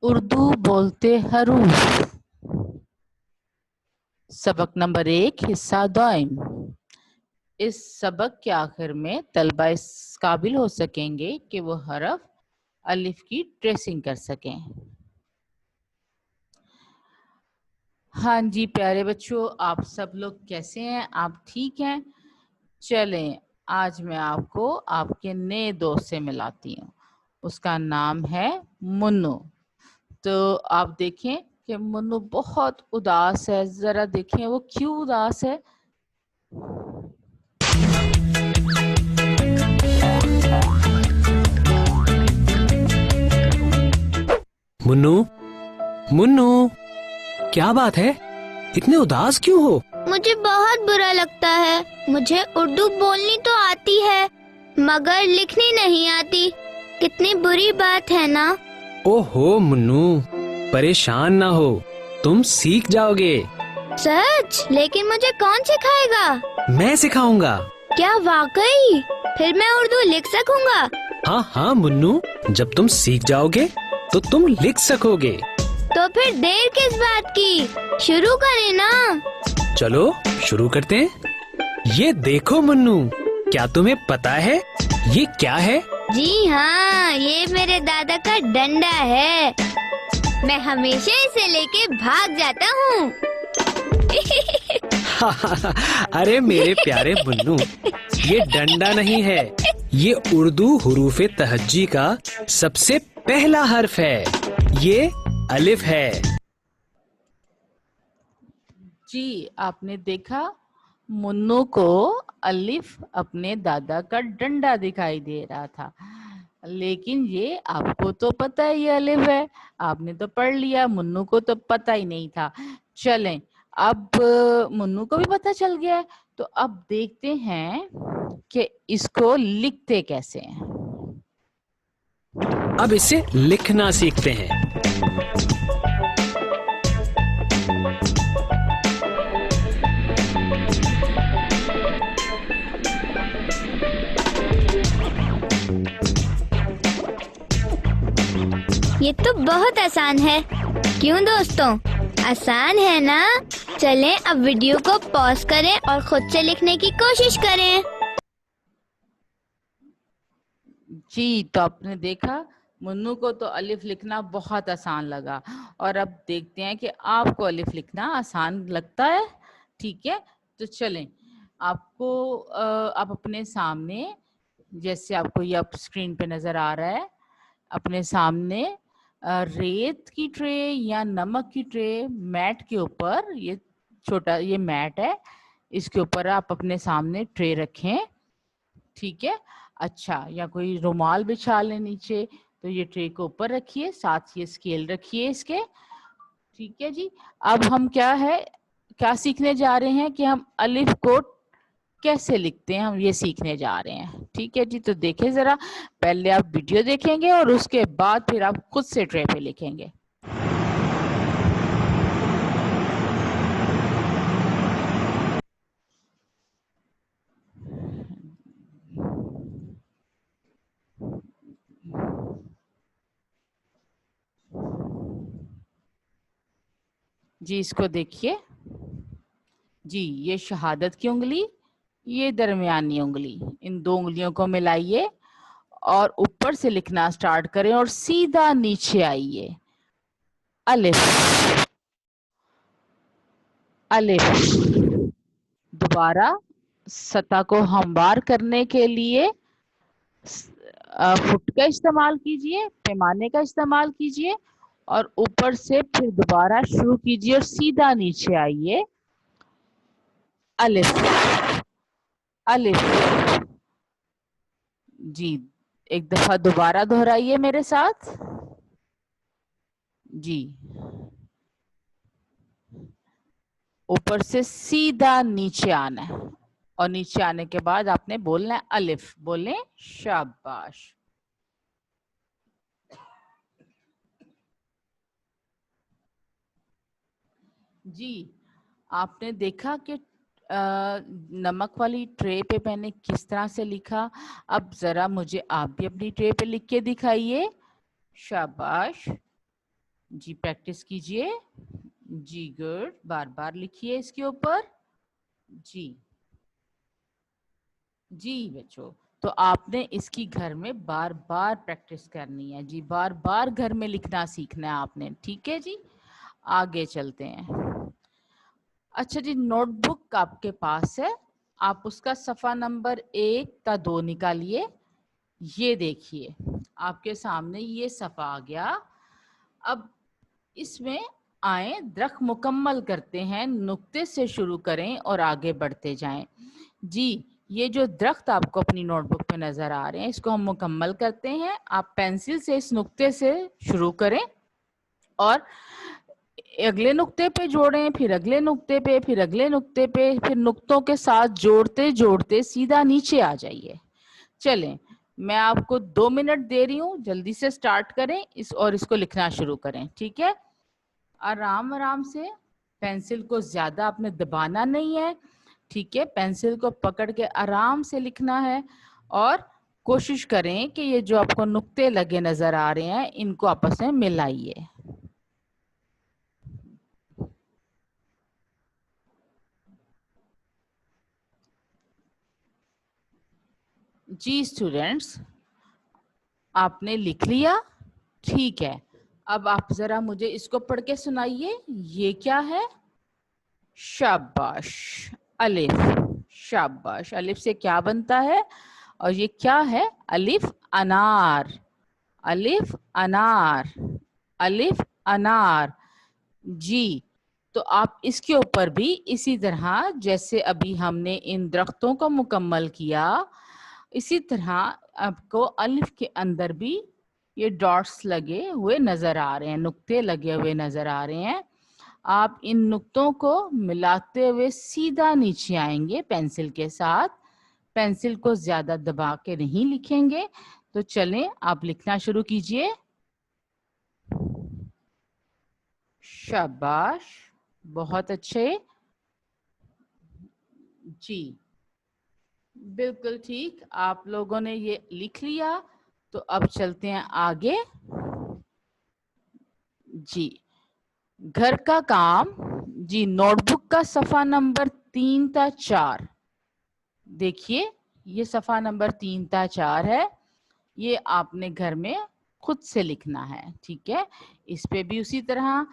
उर्दू बोलते हरूफ। सबक नंबर 1 हिस्सा दाइम। इस सबक के आखिर में तलबा इस काबिल हो सकेंगे कि वो हरफ अलिफ की ट्रेसिंग कर सकें। हाँ जी प्यारे बच्चों, आप सब लोग कैसे हैं? आप ठीक हैं? चलें, आज मैं आपको आपके नए दोस्त से मिलाती हूँ। उसका नाम है मुन्नू। तो आप देखें कि मुन्नू बहुत उदास है। जरा देखें वो क्यों उदास है। मुन्नू, मुन्नू, क्या बात है? इतने उदास क्यों हो? मुझे बहुत बुरा लगता है। मुझे उर्दू बोलनी तो आती है मगर लिखनी नहीं आती। कितनी बुरी बात है ना। ओहो मुन्नू, परेशान ना हो, तुम सीख जाओगे। सच? लेकिन मुझे कौन सिखाएगा? मैं सिखाऊंगा। क्या वाकई? फिर मैं उर्दू लिख सकूंगा? हाँ हाँ मुन्नू, जब तुम सीख जाओगे तो तुम लिख सकोगे। तो फिर देर किस बात की? शुरू करें ना। चलो शुरू करते हैं। ये देखो मुन्नू, क्या तुम्हें पता है ये क्या है? जी हाँ, ये मेरे दादा का डंडा है। मैं हमेशा इसे लेके भाग जाता हूँ। अरे मेरे प्यारे मुन्नू, ये डंडा नहीं है, ये उर्दू हुरूफ तहज्जी का सबसे पहला हर्फ है। ये अलिफ है। जी आपने देखा, मुन्नू को अलिफ अपने दादा का डंडा दिखाई दे रहा था, लेकिन ये आपको तो पता है ये अलिफ है, आपने तो पढ़ लिया, मुन्नू को तो पता ही नहीं था। चलें, अब मुन्नू को भी पता चल गया है, तो अब देखते हैं कि इसको लिखते कैसे हैं। अब इसे लिखना सीखते हैं। ये तो बहुत आसान है। क्यों दोस्तों, आसान है ना? चलें अब वीडियो को पॉज करें और खुद से लिखने की कोशिश करें। जी, तो आपने देखा, मुन्नू को तो अलिफ लिखना बहुत आसान लगा, और अब देखते हैं कि आपको अलिफ लिखना आसान लगता है। ठीक है, तो चलें, आपको आप अपने सामने, जैसे आपको ये अब स्क्रीन पे नजर आ रहा है, अपने सामने रेत की ट्रे या नमक की ट्रे मैट के ऊपर, ये छोटा ये मैट है, इसके ऊपर आप अपने सामने ट्रे रखें। ठीक है, अच्छा, या कोई रुमाल बिछा लें नीचे, तो ये ट्रे को ऊपर रखिए, साथ ये स्केल रखिए इसके। ठीक है जी, अब हम क्या सीखने जा रहे हैं कि हम अलिफ को कैसे लिखते हैं, हम ये सीखने जा रहे हैं। ठीक है जी, तो देखें जरा, पहले आप वीडियो देखेंगे और उसके बाद फिर आप खुद से ट्रे पे लिखेंगे। जी इसको देखिए जी, ये शहादत की उंगली, ये दरमियानी उंगली, इन दो उंगलियों को मिलाइए और ऊपर से लिखना स्टार्ट करें और सीधा नीचे आइए। अलिफ, अलिफ। दोबारा सतह को हमवार करने के लिए फुट का इस्तेमाल कीजिए, पैमाने का इस्तेमाल कीजिए, और ऊपर से फिर दोबारा शुरू कीजिए और सीधा नीचे आइए। अलिफ, अलिफ। जी, एक दफा दोबारा दोहराइए मेरे साथ। जी, ऊपर से सीधा नीचे आना है, और नीचे आने के बाद आपने बोलना है अलिफ। बोले शाबाश। जी, आपने देखा कि नमक वाली ट्रे पे मैंने किस तरह से लिखा। अब जरा मुझे आप भी अपनी ट्रे पे लिख के दिखाइए। शाबाश। जी प्रैक्टिस कीजिए। जी गुड, बार बार लिखिए इसके ऊपर। जी जी बच्चों, तो आपने इसकी घर में बार बार प्रैक्टिस करनी है जी, बार बार घर में लिखना सीखना है आपने, ठीक है जी। आगे चलते हैं। अच्छा जी, नोटबुक आपके पास है, आप उसका सफा नंबर 1 का 2 निकालिए। ये देखिए आपके सामने ये सफा आ गया। अब इसमें आए, दरख्त मुकम्मल करते हैं, नुक्ते से शुरू करें और आगे बढ़ते जाएं। जी, ये जो दरख्त आपको अपनी नोटबुक पे नजर आ रहे हैं, इसको हम मुकम्मल करते हैं। आप पेंसिल से इस नुक्ते से शुरू करें और अगले नुक्ते पे जोड़ें, फिर अगले नुक्ते पे, फिर अगले नुक्ते पे, फिर नुक्तों के साथ जोड़ते जोड़ते सीधा नीचे आ जाइए। चलें, मैं आपको 2 मिनट दे रही हूँ, जल्दी से स्टार्ट करें इस और इसको लिखना शुरू करें, ठीक है। आराम आराम से, पेंसिल को ज्यादा आपने दबाना नहीं है, ठीक है। पेंसिल को पकड़ के आराम से लिखना है और कोशिश करें कि ये जो आपको नुक्ते लगे नजर आ रहे हैं इनको आपस में मिलाइए। जी स्टूडेंट्स, आपने लिख लिया, ठीक है। अब आप जरा मुझे इसको पढ़ के सुनाइए, ये क्या है? शाबाश, अलिफ। शाबाश, अलिफ से क्या बनता है? और ये क्या है? अलिफ अनार, अलिफ अनार, अलिफ अनार। जी, तो आप इसके ऊपर भी इसी तरह जैसे अभी हमने इन दरख्तों को मुकम्मल किया, इसी तरह आपको अलिफ के अंदर भी ये डॉट्स लगे हुए नजर आ रहे हैं, नुक्ते लगे हुए नजर आ रहे हैं। आप इन नुक्तों को मिलाते हुए सीधा नीचे आएंगे पेंसिल के साथ। पेंसिल को ज्यादा दबा के नहीं लिखेंगे। तो चलें, आप लिखना शुरू कीजिए। शाबाश, बहुत अच्छे। जी बिल्कुल ठीक, आप लोगों ने ये लिख लिया। तो अब चलते हैं आगे। जी, घर का काम। जी, नोटबुक का सफा नंबर 3 था 4। देखिए, ये सफा नंबर 3 था 4 है। ये आपने घर में खुद से लिखना है, ठीक है। इस पे भी उसी तरह,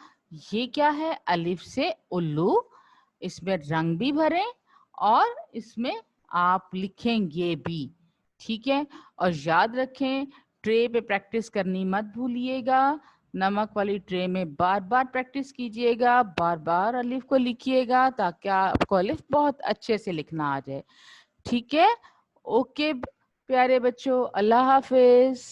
ये क्या है? अलिफ से उल्लू। इसमें रंग भी भरें और इसमें आप लिखेंगे भी, ठीक है। और याद रखें, ट्रे पे प्रैक्टिस करनी मत भूलिएगा। नमक वाली ट्रे में बार बार प्रैक्टिस कीजिएगा, बार बार अलिफ को लिखिएगा ताकि आपको अलिफ बहुत अच्छे से लिखना आ जाए, ठीक है। ओके प्यारे बच्चों, अल्लाह हाफिज।